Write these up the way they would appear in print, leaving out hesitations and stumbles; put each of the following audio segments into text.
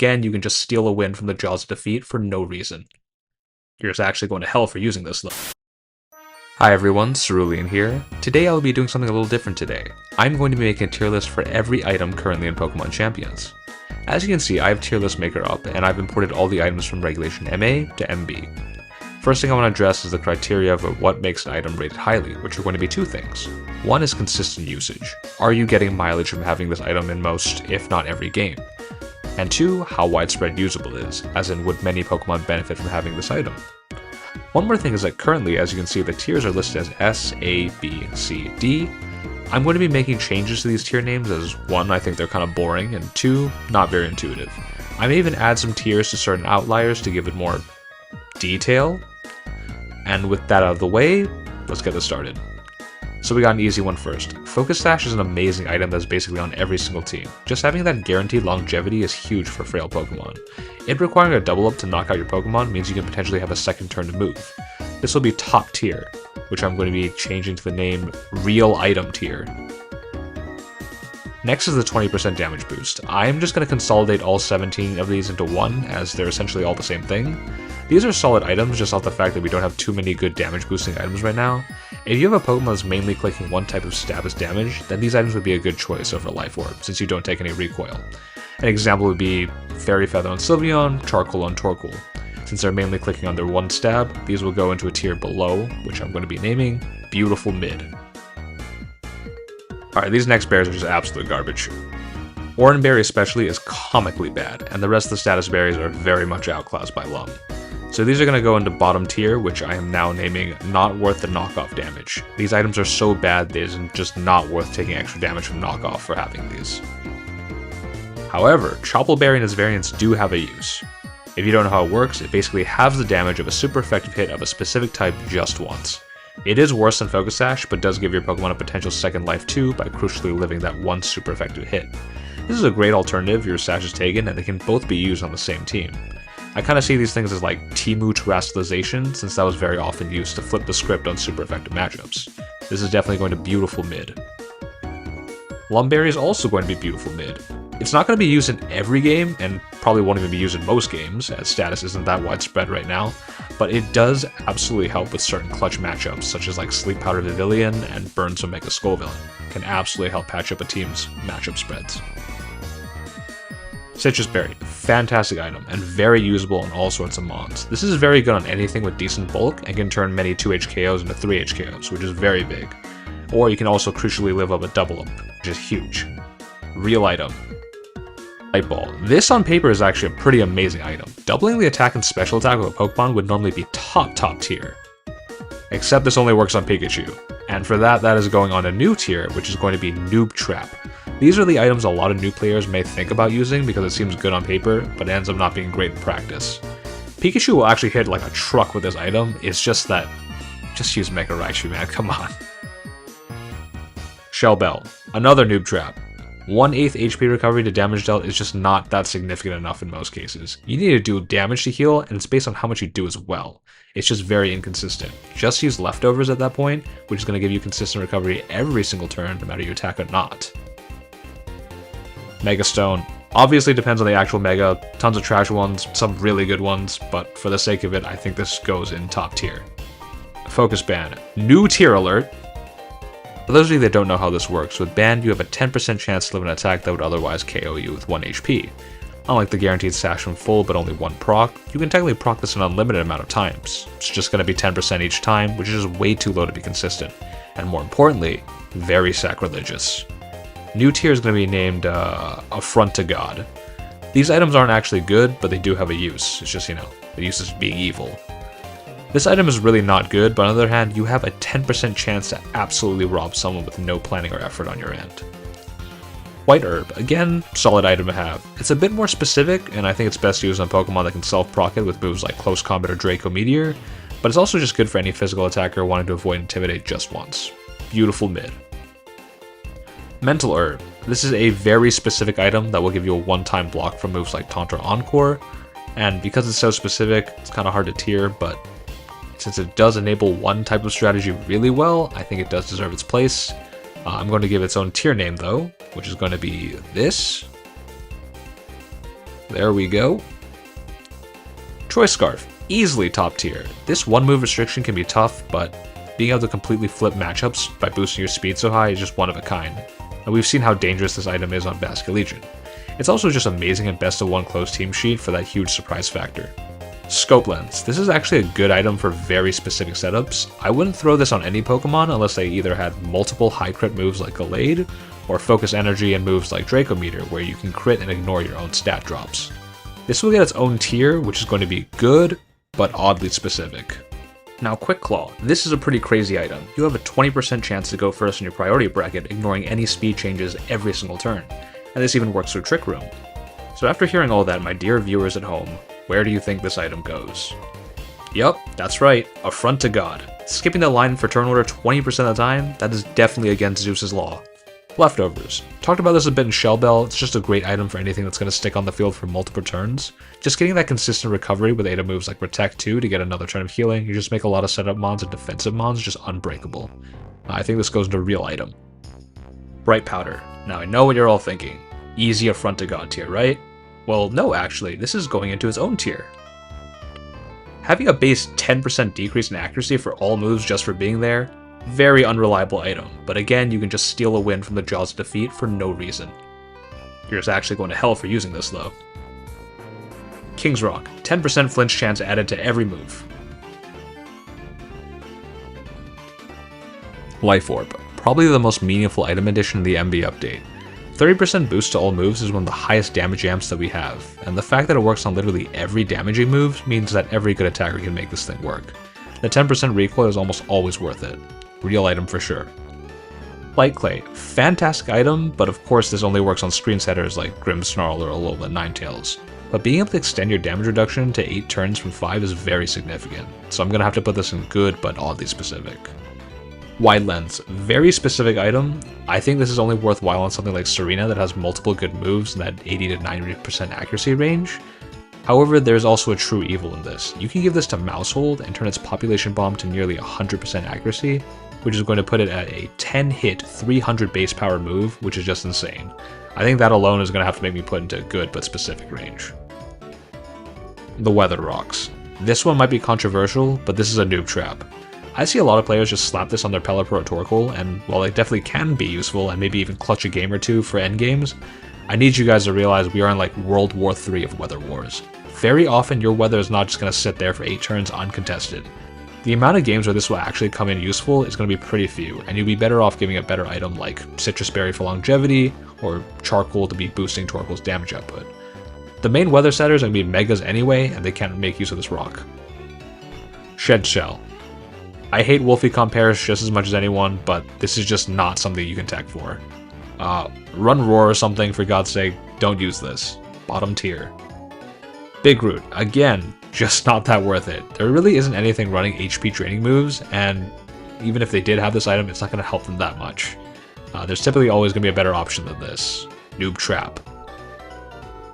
again, you can just steal a win from the jaws of defeat for no reason. You're just actually going to hell for using this though. Hi everyone, Cerulean here. Today I will be doing something a little different today. I'm going to be making a tier list for every item currently in Pokemon Champions. As you can see, I have tier list maker up, and I've imported all the items from Regulation MA to MB. First thing I want to address is the criteria for what makes an item rated highly, which are going to be two things. One is consistent usage. Are you getting mileage from having this item in most, if not every game? And two, how widespread usable it is, as in would many Pokemon benefit from having this item? One more thing is that currently, as you can see, the tiers are listed as S, A, B, C, D. I'm going to be making changes to these tier names as one, I think they're kind of boring, and two, not very intuitive. I may even add some tiers to certain outliers to give it more detail. And with that out of the way, let's get this started. So we got an easy one first. Focus Sash is an amazing item that's basically on every single team. Just having that guaranteed longevity is huge for frail Pokemon. It requiring a double up to knock out your Pokemon means you can potentially have a second turn to move. This will be top tier, which I'm going to be changing to the name Real Item tier. Next is the 20% damage boost. I am just going to consolidate all 17 of these into one, as they're essentially all the same thing. These are solid items just off the fact that we don't have too many good damage boosting items right now. If you have a Pokemon that's mainly clicking one type of stab as damage, then these items would be a good choice over Life Orb, since you don't take any recoil. An example would be Fairy Feather on Sylveon, Charcoal on Torkoal. Since they're mainly clicking on their one stab, these will go into a tier below, which I'm going to be naming Beautiful Mid. Alright, these next berries are just absolute garbage. Oran Berry especially is comically bad, and the rest of the status berries are very much outclassed by Lum. So these are going to go into bottom tier, which I am now naming Not Worth the Knockoff Damage. These items are so bad that it is just not worth taking extra damage from knockoff for having these. However, Chople Berry and its variants do have a use. If you don't know how it works, it basically halves the damage of a super effective hit of a specific type just once. It is worse than Focus Sash, but does give your Pokemon a potential second life too by crucially living that one super effective hit. This is a great alternative if your Sash is taken, and they can both be used on the same team. I kind of see these things as like Teemu Terastallization, since that was very often used to flip the script on super effective matchups. This is definitely going to Beautiful Mid. Lumberry is also going to be Beautiful Mid. It's not going to be used in every game, and probably won't even be used in most games, as status isn't that widespread right now, but it does absolutely help with certain clutch matchups, such as like Sleep Powder Vivillon and Burns Omega Skullvillain. Can absolutely help patch up a team's matchup spreads. Citrus Berry, fantastic item, and very usable on all sorts of mons. This is very good on anything with decent bulk, and can turn many 2 HKOs into 3 HKOs, which is very big. Or you can also crucially live up a double up, which is huge. Real item. Light Ball. This on paper is actually a pretty amazing item. Doubling the attack and special attack of a Pokemon would normally be top tier. Except this only works on Pikachu. And for that is going on a new tier, which is going to be Noob Trap. These are the items a lot of new players may think about using because it seems good on paper, but it ends up not being great in practice. Pikachu will actually hit like a truck with this item, it's just that, just use Mega Raichu, man, come on. Shell Bell, another Noob Trap. 1/8 HP recovery to damage dealt is just not that significant enough in most cases. You need to do damage to heal, and it's based on how much you do as well. It's just very inconsistent. Just use leftovers at that point, which is going to give you consistent recovery every single turn, no matter you attack or not. Mega Stone. Obviously depends on the actual Mega, tons of trash ones, some really good ones, but for the sake of it, I think this goes in top tier. Focus Band. New tier alert! For those of you that don't know how this works, with Band you have a 10% chance to live an attack that would otherwise KO you with 1 HP. Unlike the guaranteed Sash from full but only 1 proc, you can technically proc this an unlimited amount of times. It's just going to be 10% each time, which is just way too low to be consistent. And more importantly, very sacrilegious. New tier is going to be named Affront to God. These items aren't actually good, but they do have a use. It's just, you know, the use is being evil. This item is really not good, but on the other hand, you have a 10% chance to absolutely rob someone with no planning or effort on your end. White Herb, again, solid item to have. It's a bit more specific, and I think it's best used on Pokemon that can self-proc it with moves like Close Combat or Draco Meteor, but it's also just good for any physical attacker wanting to avoid Intimidate just once. Beautiful Mid. Mental Herb. This is a very specific item that will give you a one-time block from moves like Taunt or Encore, and because it's so specific, it's kind of hard to tier, but since it does enable one type of strategy really well, I think it does deserve its place. I'm going to give its own tier name though, which is going to be this. There we go. Choice Scarf, easily top tier. This one move restriction can be tough, but being able to completely flip matchups by boosting your speed so high is just one of a kind. And we've seen how dangerous this item is on Basket Legion. It's also just amazing in best of one close team sheet for that huge surprise factor. Scope Lens. This is actually a good item for very specific setups. I wouldn't throw this on any Pokemon unless they either had multiple high crit moves like Gallade, or Focus Energy and moves like Dracometer where you can crit and ignore your own stat drops. This will get its own tier, which is going to be good, but oddly specific. Now Quick Claw. This is a pretty crazy item. You have a 20% chance to go first in your priority bracket, ignoring any speed changes every single turn. And this even works through Trick Room. So after hearing all that, my dear viewers at home, where do you think this item goes? Yup, that's right, Affront to God. Skipping the line for turn order 20% of the time, that is definitely against Zeus's law. Leftovers. Talked about this a bit in Shell Bell. It's just a great item for anything that's going to stick on the field for multiple turns. Just getting that consistent recovery with ADA moves like Protect 2 to get another turn of healing, you just make a lot of setup mons and defensive mons just unbreakable. I think this goes into real item. Bright Powder. Now I know what you're all thinking. Easy Affront to God tier, right? Well, no actually, this is going into its own tier. Having a base 10% decrease in accuracy for all moves just for being there, very unreliable item, but again, you can just steal a win from the jaws of defeat for no reason. You're just actually going to hell for using this though. King's Rock, 10% flinch chance added to every move. Life Orb, probably the most meaningful item addition in the MB update. 30% boost to all moves is one of the highest damage amps that we have, and the fact that it works on literally every damaging move means that every good attacker can make this thing work. The 10% recoil is almost always worth it. Real item for sure. Light Clay, fantastic item, but of course this only works on screen setters like Grimmsnarl or Alola Ninetales. But being able to extend your damage reduction to 8 turns from 5 is very significant, so I'm going to have to put this in good but oddly specific. Wide Lens, very specific item. I think this is only worthwhile on something like Serena that has multiple good moves in that 80 to 90% accuracy range. However, there's also a true evil in this. You can give this to Mousehold and turn its Population Bomb to nearly 100% accuracy, which is going to put it at a 10-hit, 300 base power move, which is just insane. I think that alone is going to have to make me put into good but specific range. The Weather Rocks. This one might be controversial, but this is a noob trap. I see a lot of players just slap this on their Pelipper or Torkoal, and while it definitely can be useful and maybe even clutch a game or two for endgames, I need you guys to realize we are in like World War III of Weather Wars. Very often your weather is not just going to sit there for 8 turns uncontested. The amount of games where this will actually come in useful is going to be pretty few, and you'd be better off giving a better item like Citrus Berry for longevity, or Charcoal to be boosting Torkoal's damage output. The main weather setters are going to be Megas anyway, and they can't make use of this rock. Shed Shell. I hate Wolfie Perish just as much as anyone, but this is just not something you can tech for. Run Roar or something, for God's sake, don't use this. Bottom tier. Big Root, again, just not that worth it. There really isn't anything running HP draining moves, and even if they did have this item, it's not going to help them that much. There's typically always going to be a better option than this. Noob Trap.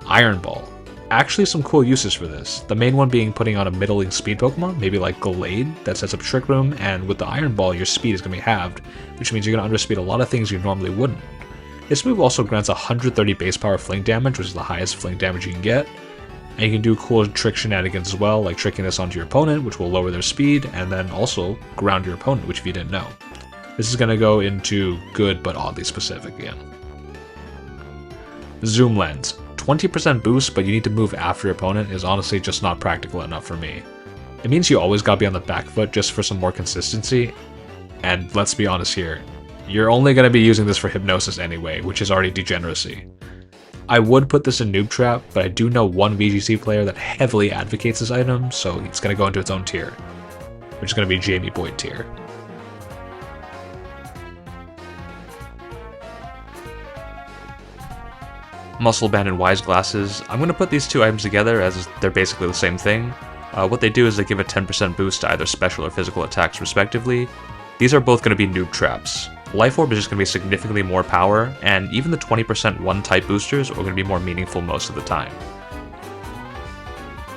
Iron Ball. Actually some cool uses for this. The main one being putting on a middling speed Pokemon, maybe like Gallade, that sets up Trick Room, and with the Iron Ball your speed is going to be halved, which means you're going to underspeed a lot of things you normally wouldn't. This move also grants 130 base power fling damage, which is the highest fling damage you can get. And you can do cool trick shenanigans as well, like tricking this onto your opponent, which will lower their speed, and then also ground your opponent, which if you didn't know. This is going to go into good but oddly specific again. Zoom Lens. 20% boost, but you need to move after your opponent is honestly just not practical enough for me. It means you always gotta be on the back foot just for some more consistency, and let's be honest here, you're only going to be using this for Hypnosis anyway, which is already degeneracy. I would put this in Noob Trap, but I do know one VGC player that heavily advocates this item, so it's going to go into its own tier, which is going to be Jamie Boyd tier. Muscle Band and Wise Glasses. I'm going to put these two items together as they're basically the same thing. What they do is they give a 10% boost to either special or physical attacks respectively. These are both going to be noob traps. Life Orb is just going to be significantly more power, and even the 20% one-type boosters are going to be more meaningful most of the time.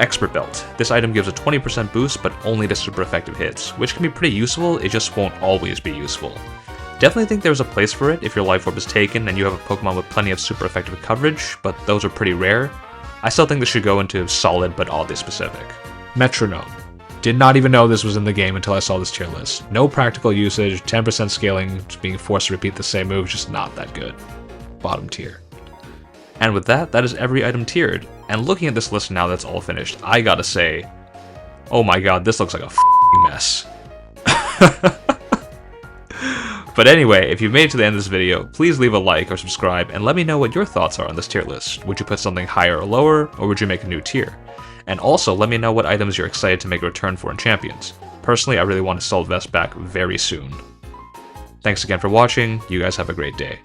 Expert Belt. This item gives a 20% boost, but only to super effective hits, which can be pretty useful, it just won't always be useful. Definitely think there's a place for it if your Life Orb is taken and you have a Pokemon with plenty of super effective coverage, but those are pretty rare. I still think this should go into solid but oddly specific. Metronome. Did not even know this was in the game until I saw this tier list. No practical usage, 10% scaling, just being forced to repeat the same move, just not that good. Bottom tier. And with that, that is every item tiered. And looking at this list now that's all finished, I gotta say, oh my god, this looks like a f***ing mess. But anyway, if you've made it to the end of this video, please leave a like or subscribe and let me know what your thoughts are on this tier list. Would you put something higher or lower, or would you make a new tier? And also, let me know what items you're excited to make a return for in Champions. Personally, I really want to sell Vest back very soon. Thanks again for watching, you guys have a great day.